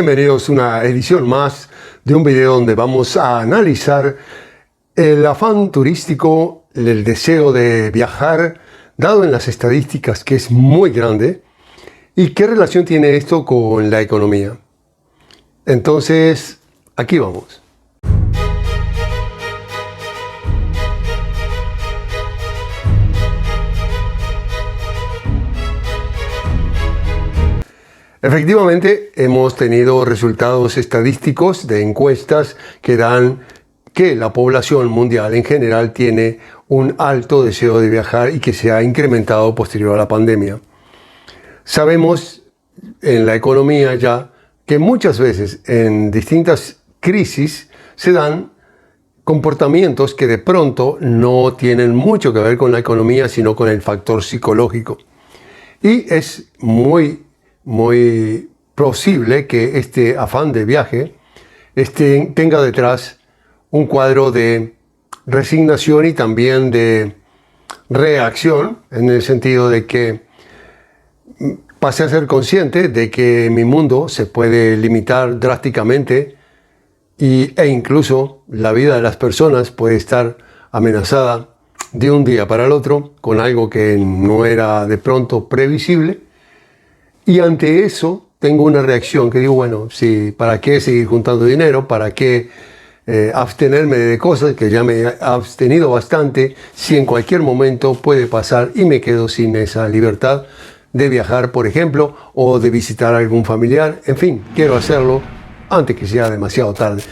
Bienvenidos a una edición más de un video donde vamos a analizar el afán turístico, el deseo de viajar, dado en las estadísticas que es muy grande, y qué relación tiene esto con la economía. Entonces, aquí vamos. Efectivamente, hemos tenido resultados estadísticos de encuestas que dan que la población mundial en general tiene un alto deseo de viajar y que se ha incrementado posterior a la pandemia. Sabemos en la economía ya que muchas veces en distintas crisis se dan comportamientos que de pronto no tienen mucho que ver con la economía, sino con el factor psicológico. Y es muy posible que este afán de viaje tenga detrás un cuadro de resignación y también de reacción, en el sentido de que pasé a ser consciente de que mi mundo se puede limitar drásticamente e incluso la vida de las personas puede estar amenazada de un día para el otro con algo que no era de pronto previsible. Y ante eso tengo una reacción que digo, bueno, sí, ¿para qué seguir juntando dinero? ¿Para qué abstenerme de cosas que ya me he abstenido bastante si en cualquier momento puede pasar y me quedo sin esa libertad de viajar, por ejemplo, o de visitar a algún familiar? En fin, quiero hacerlo antes que sea demasiado tarde.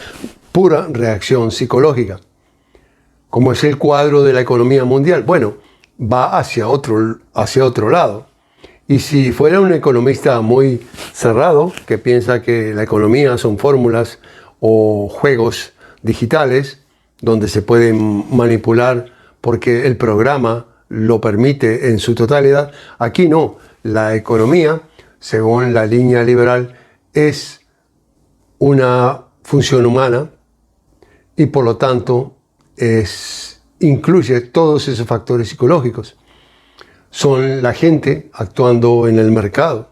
Pura reacción psicológica. ¿Cómo es el cuadro de la economía mundial? Bueno, va hacia otro lado. Y si fuera un economista muy cerrado, que piensa que la economía son fórmulas o juegos digitales, donde se pueden manipular porque el programa lo permite en su totalidad, aquí no. La economía, según la línea liberal, es una función humana y por lo tanto incluye todos esos factores psicológicos. Son la gente actuando en el mercado.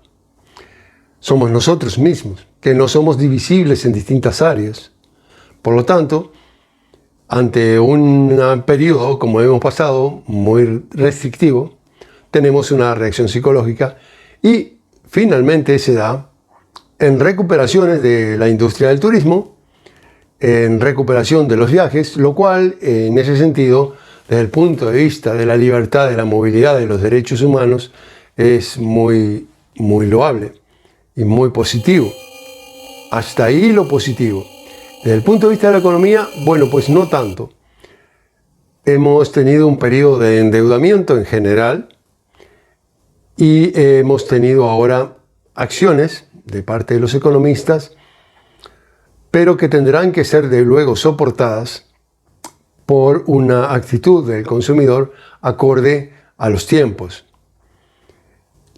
Somos nosotros mismos, que no somos divisibles en distintas áreas. Por lo tanto, ante un periodo, como hemos pasado, muy restrictivo, tenemos una reacción psicológica y finalmente se da en recuperaciones de la industria del turismo, en recuperación de los viajes, lo cual, en ese sentido, desde el punto de vista de la libertad, de la movilidad, de los derechos humanos, es muy loable y muy positivo. Hasta ahí lo positivo. Desde el punto de vista de la economía, bueno, pues no tanto. Hemos tenido un periodo de endeudamiento en general y hemos tenido ahora acciones de parte de los economistas, pero que tendrán que ser de luego soportadas por una actitud del consumidor acorde a los tiempos.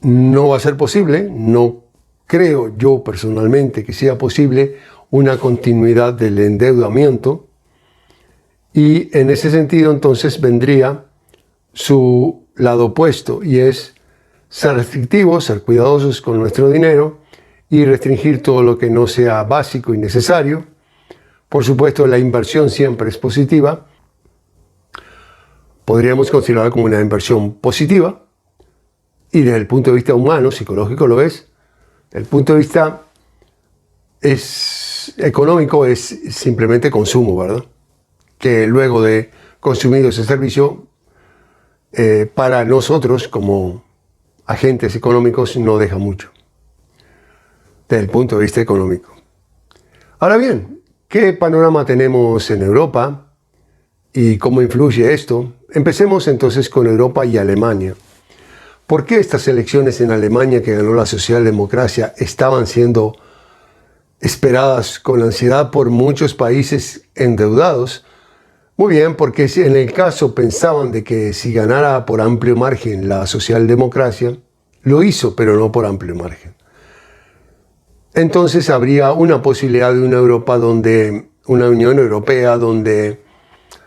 No va a ser posible, no creo yo personalmente que sea posible una continuidad del endeudamiento, y en ese sentido entonces vendría su lado opuesto, y es ser restrictivos, ser cuidadosos con nuestro dinero y restringir todo lo que no sea básico y necesario. Por supuesto, la inversión siempre es positiva. Podríamos considerarla como una inversión positiva, y desde el punto de vista humano, psicológico lo es. Desde el punto de vista económico es simplemente consumo, ¿verdad? Que luego de consumido ese servicio, para nosotros como agentes económicos no deja mucho, desde el punto de vista económico. Ahora bien, ¿qué panorama tenemos en Europa y cómo influye esto? Empecemos entonces con Europa y Alemania. ¿Por qué estas elecciones en Alemania, que ganó la socialdemocracia, estaban siendo esperadas con ansiedad por muchos países endeudados? Muy bien, porque en el caso pensaban de que si ganara por amplio margen la socialdemocracia, lo hizo, pero no por amplio margen. Entonces habría una posibilidad de una Unión Europea donde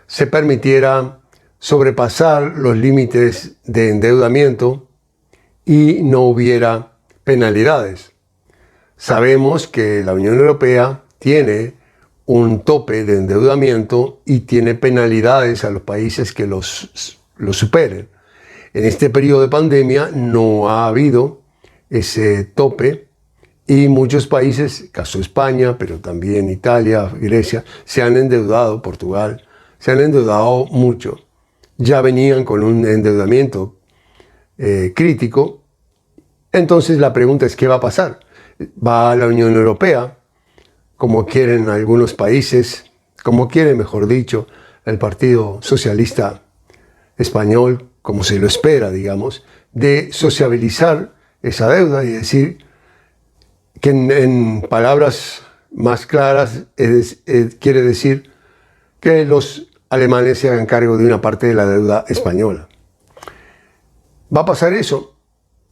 se permitiera sobrepasar los límites de endeudamiento y no hubiera penalidades. Sabemos que la Unión Europea tiene un tope de endeudamiento y tiene penalidades a los países que los superen. En este periodo de pandemia no ha habido ese tope y muchos países, caso España, pero también Italia, Grecia, se han endeudado, Portugal, se han endeudado mucho. Ya venían con un endeudamiento crítico. Entonces la pregunta es, ¿qué va a pasar? ¿Va la Unión Europea, como quieren algunos países, como quiere, mejor dicho, el Partido Socialista Español, como se lo espera, digamos, de sociabilizar esa deuda y decir que en palabras más claras quiere decir que los alemanes se hagan cargo de una parte de la deuda española? ¿Va a pasar eso?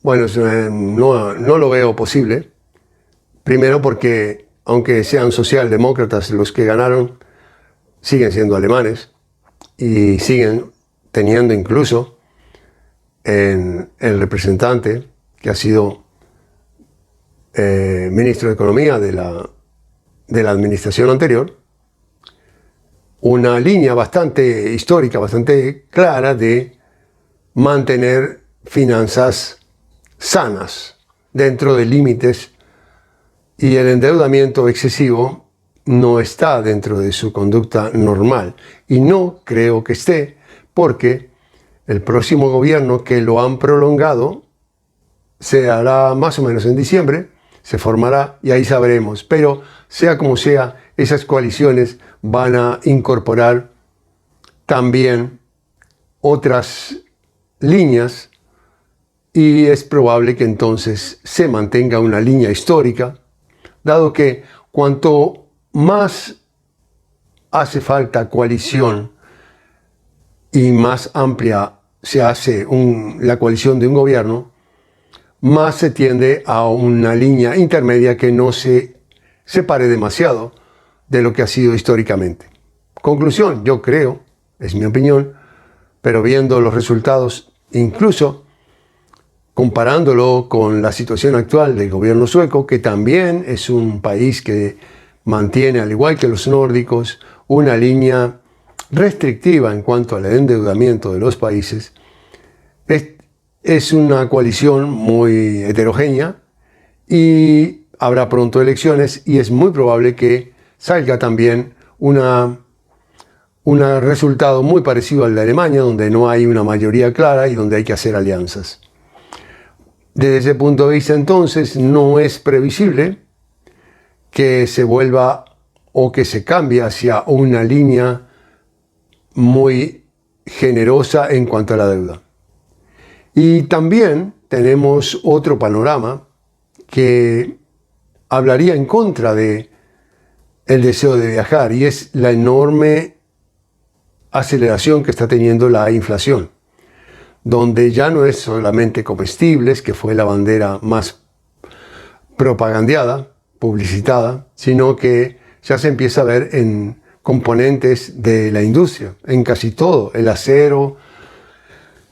Bueno, no lo veo posible. Primero porque, aunque sean socialdemócratas los que ganaron, siguen siendo alemanes y siguen teniendo incluso en el representante que ha sido ministro de Economía de la administración anterior, una línea bastante histórica, bastante clara de mantener finanzas sanas dentro de límites, y el endeudamiento excesivo no está dentro de su conducta normal y no creo que esté, porque el próximo gobierno, que lo han prolongado, se hará más o menos en diciembre, se formará y ahí sabremos. Pero sea como sea, esas coaliciones van a incorporar también otras líneas y es probable que entonces se mantenga una línea histórica, dado que cuanto más hace falta coalición y más amplia se hace la coalición de un gobierno, más se tiende a una línea intermedia que no se separe demasiado de lo que ha sido históricamente. Conclusión, yo creo, es mi opinión, pero viendo los resultados, incluso comparándolo con la situación actual del gobierno sueco, que también es un país que mantiene, al igual que los nórdicos, una línea restrictiva en cuanto al endeudamiento de los países, es una coalición muy heterogénea y habrá pronto elecciones y es muy probable que salga también un resultado muy parecido al de Alemania, donde no hay una mayoría clara y donde hay que hacer alianzas. Desde ese punto de vista, entonces, no es previsible que se vuelva o que se cambie hacia una línea muy generosa en cuanto a la deuda. Y también tenemos otro panorama que hablaría en contra de el deseo de viajar, y es la enorme aceleración que está teniendo la inflación, donde ya no es solamente comestibles, que fue la bandera más propagandeada, publicitada, sino que ya se empieza a ver en componentes de la industria, en casi todo, el acero,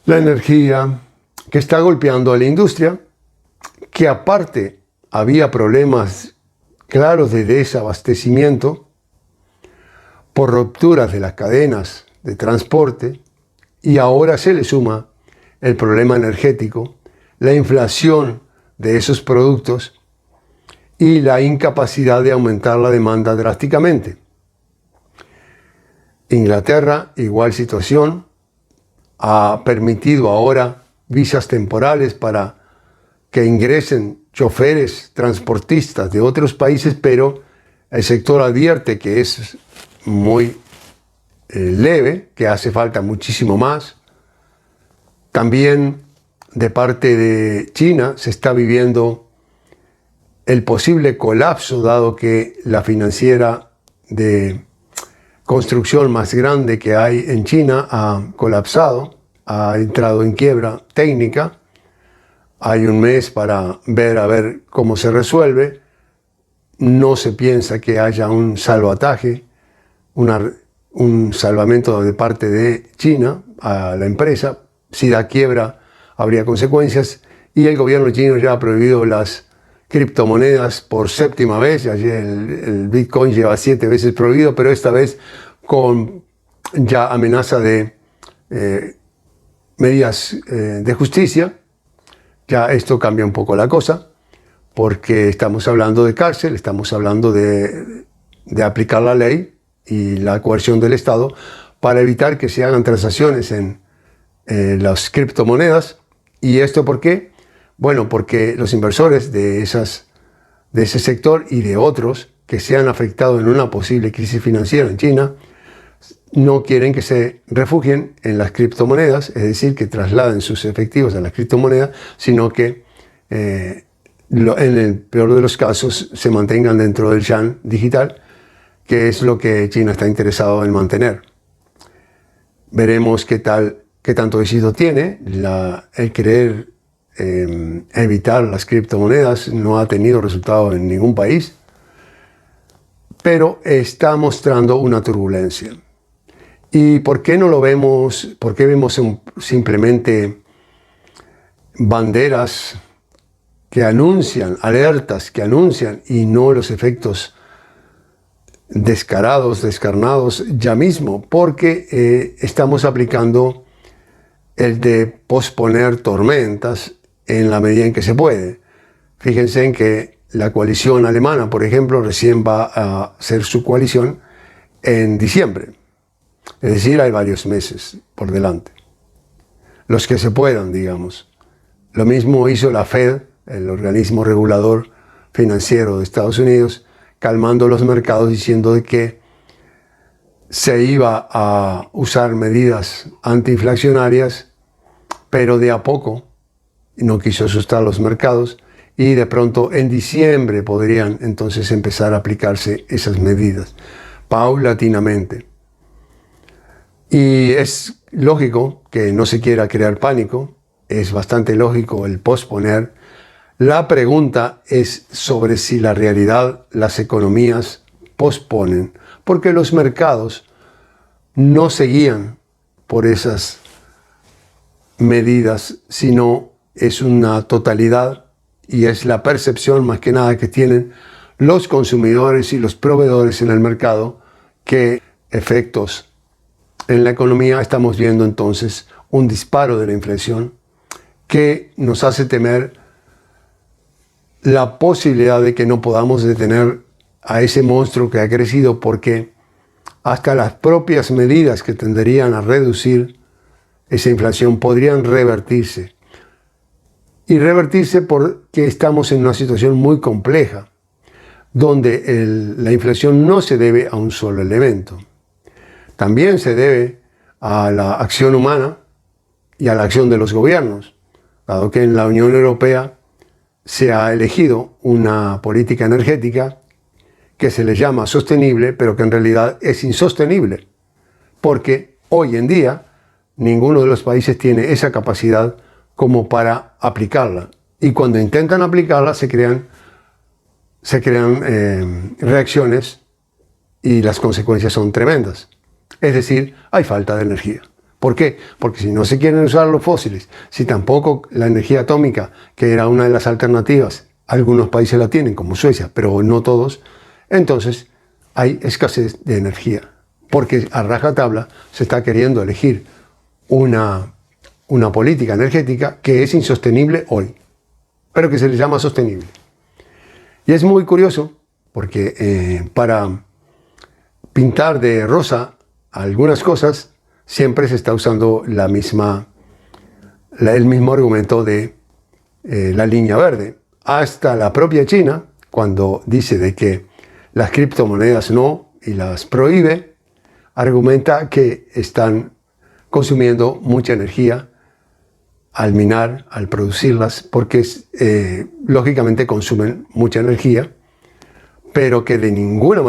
la energía, que está golpeando a la industria, que aparte había problemas claros de desabastecimiento por rupturas de las cadenas de transporte, y ahora se le suma el problema energético, la inflación de esos productos y la incapacidad de aumentar la demanda drásticamente. Inglaterra, igual situación, ha permitido ahora visas temporales para que ingresen choferes, transportistas de otros países, pero el sector advierte que es muy leve, que hace falta muchísimo más. También de parte de China se está viviendo el posible colapso, dado que la financiera de construcción más grande que hay en China ha colapsado, ha entrado en quiebra técnica. Hay un mes para ver a ver cómo se resuelve. No se piensa que haya un salvataje, un salvamento de parte de China a la empresa. Si da quiebra, habría consecuencias, y el gobierno chino ya ha prohibido las criptomonedas por séptima vez. Ayer el Bitcoin lleva 7 veces prohibido, pero esta vez con ya amenaza de medidas de justicia. Ya esto cambia un poco la cosa, porque estamos hablando de cárcel, estamos hablando de aplicar la ley y la coerción del Estado para evitar que se hagan transacciones en las criptomonedas. ¿Y esto por qué? Bueno, porque los inversores de ese sector y de otros que se han afectado en una posible crisis financiera en China no quieren que se refugien en las criptomonedas, es decir, que trasladen sus efectivos a las criptomonedas, sino que en el peor de los casos se mantengan dentro del yuan digital, que es lo que China está interesado en mantener. Veremos qué tanto éxito tiene. El querer evitar las criptomonedas no ha tenido resultado en ningún país, pero está mostrando una turbulencia. ¿Y por qué no lo vemos? ¿Por qué vemos simplemente banderas que anuncian, alertas que anuncian, y no los efectos descarnados ya mismo? Porque estamos aplicando el de posponer tormentas en la medida en que se puede. Fíjense en que la coalición alemana, por ejemplo, recién va a hacer su coalición en diciembre. Es decir, hay varios meses por delante. Los que se puedan, digamos. Lo mismo hizo la Fed, el organismo regulador financiero de Estados Unidos, calmando los mercados diciendo de que se iba a usar medidas antiinflacionarias, pero de a poco. No quiso asustar los mercados y de pronto en diciembre podrían entonces empezar a aplicarse esas medidas paulatinamente. Y es lógico que no se quiera crear pánico, es bastante lógico el posponer. La pregunta es sobre si la realidad, las economías posponen, porque los mercados no se guían por esas medidas, sino es una totalidad y es la percepción más que nada que tienen los consumidores y los proveedores en el mercado, que efectos en la economía. Estamos viendo entonces un disparo de la inflación que nos hace temer la posibilidad de que no podamos detener a ese monstruo que ha crecido, porque hasta las propias medidas que tenderían a reducir esa inflación podrían revertirse. Y revertirse porque estamos en una situación muy compleja, donde la inflación no se debe a un solo elemento. También se debe a la acción humana y a la acción de los gobiernos, dado que en la Unión Europea se ha elegido una política energética que se le llama sostenible, pero que en realidad es insostenible, porque hoy en día ninguno de los países tiene esa capacidad como para aplicarla. Y cuando intentan aplicarla se crean reacciones y las consecuencias son tremendas. Es decir, hay falta de energía. ¿Por qué? Porque si no se quieren usar los fósiles, si tampoco la energía atómica, que era una de las alternativas, algunos países la tienen, como Suecia, pero no todos, entonces hay escasez de energía. Porque a rajatabla se está queriendo elegir una política energética que es insostenible hoy, pero que se le llama sostenible. Y es muy curioso porque para pintar de rosa algunas cosas siempre se está usando el mismo argumento de la línea verde. Hasta la propia China, cuando dice de que las criptomonedas no y las prohíbe, argumenta que están consumiendo mucha energía al minar, al producirlas, porque lógicamente consumen mucha energía, pero que de ninguna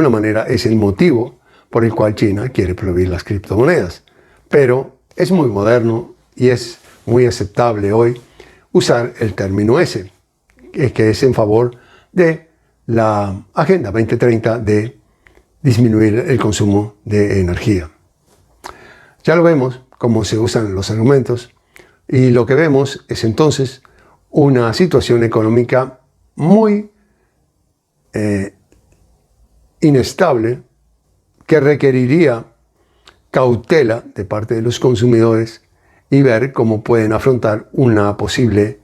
manera es el motivo por el cual China quiere prohibir las criptomonedas. Pero es muy moderno y es muy aceptable hoy usar el término ese, que es en favor de la Agenda 2030 de disminuir el consumo de energía. Ya lo vemos cómo se usan los argumentos, y lo que vemos es entonces una situación económica muy inestable que requeriría cautela de parte de los consumidores y ver cómo pueden afrontar una posible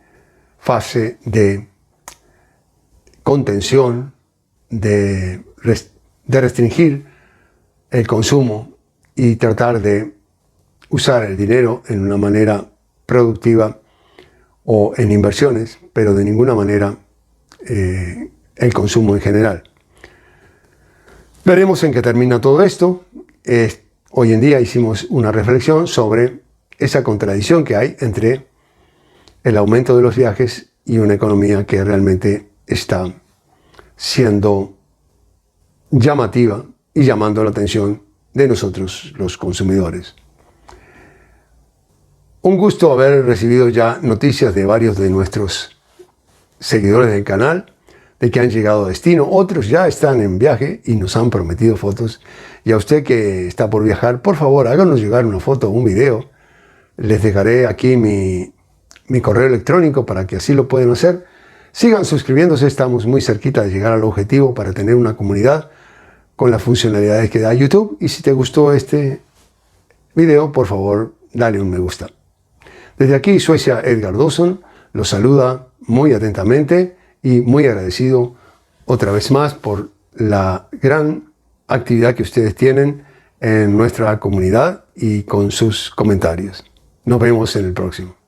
fase de contención, de restringir el consumo y tratar de usar el dinero en una manera productiva o en inversiones, pero de ninguna manera el consumo en general. Veremos en qué termina todo esto. Hoy en día hicimos una reflexión sobre esa contradicción que hay entre el aumento de los viajes y una economía que realmente está siendo llamativa y llamando la atención de nosotros los consumidores. Un gusto haber recibido ya noticias de varios de nuestros seguidores del canal, de que han llegado a destino. Otros ya están en viaje y nos han prometido fotos. Y a usted que está por viajar, por favor, háganos llegar una foto o un video. Les dejaré aquí mi correo electrónico para que así lo puedan hacer. Sigan suscribiéndose, estamos muy cerquita de llegar al objetivo para tener una comunidad con las funcionalidades que da YouTube. Y si te gustó este video, por favor, dale un me gusta. Desde aquí, Suecia, Edgar Dawson los saluda muy atentamente y muy agradecido otra vez más por la gran actividad que ustedes tienen en nuestra comunidad y con sus comentarios. Nos vemos en el próximo.